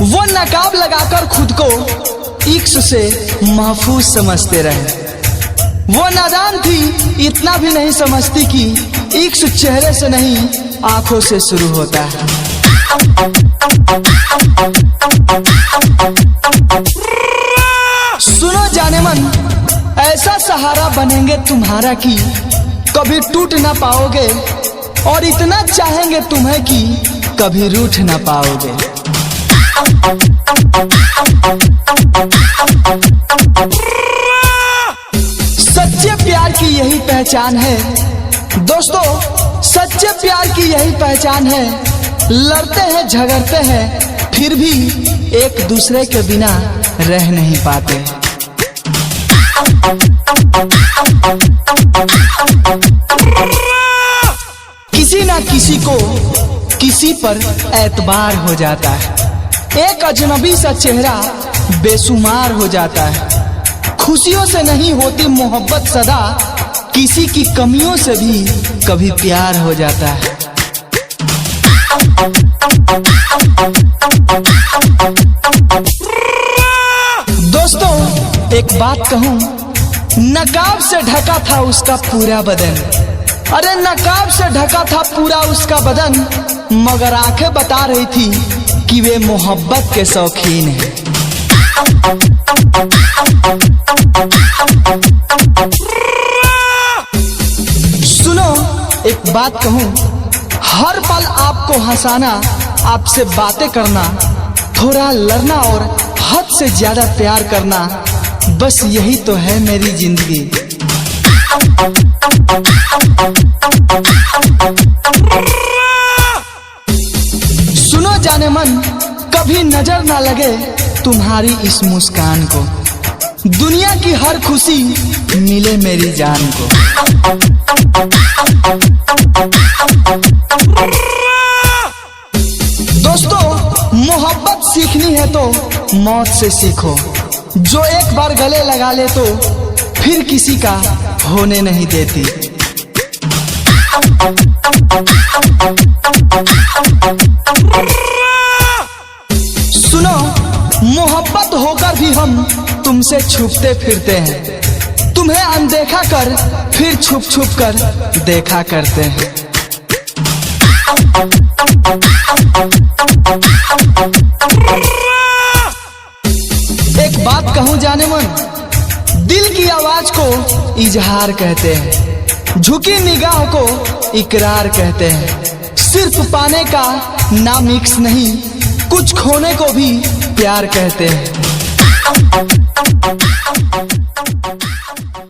वो नकाब लगाकर खुद को इश्क से महफूज समझते रहे। वो नादान थी, इतना भी नहीं समझती कि इश्क चेहरे से नहीं आंखों से शुरू होता है। सुनो जाने मन, ऐसा सहारा बनेंगे तुम्हारा कि कभी टूट ना पाओगे, और इतना चाहेंगे तुम्हें कि कभी रूठ ना पाओगे। सच्चे प्यार की यही पहचान है दोस्तों, सच्चे प्यार की यही पहचान है। लड़ते हैं झगड़ते हैं फिर भी एक दूसरे के बिना रह नहीं पाते। किसी ना किसी को किसी पर एतबार हो जाता है। एक अजनबी सा चेहरा बेशुमार हो जाता है। खुशियों से नहीं होती मोहब्बत सदा, किसी की कमियों से भी कभी प्यार हो जाता है। दोस्तों एक बात कहूं, नकाब से ढका था उसका पूरा बदन। अरे नकाब से ढका था पूरा उसका बदन, मगर आंखें बता रही थी कि वे मोहब्बत के शौकीन हैं। सुनो एक बात कहूं, हर पल आपको हंसाना, आपसे बातें करना, थोड़ा लड़ना और हद से ज्यादा प्यार करना, बस यही तो है मेरी जिंदगी। सुनो जाने मन, कभी नजर ना लगे तुम्हारी इस मुस्कान को, दुनिया की हर खुशी मिले मेरी जान को। दोस्तों मोहब्बत सीखनी है तो मौत से सीखो, जो एक बार गले लगा ले तो फिर किसी का होने नहीं देती। सुनो मोहब्बत होकर भी हम तुमसे छुपते फिरते हैं, तुम्हें अनदेखा कर फिर छुप छुप कर देखा करते हैं। एक बात कहूं जाने मन, दिल की आवाज को इजहार कहते हैं, झुकी निगाह को इकरार कहते हैं। सिर्फ पाने का नाम इश्क नहीं, कुछ खोने को भी प्यार कहते हैं।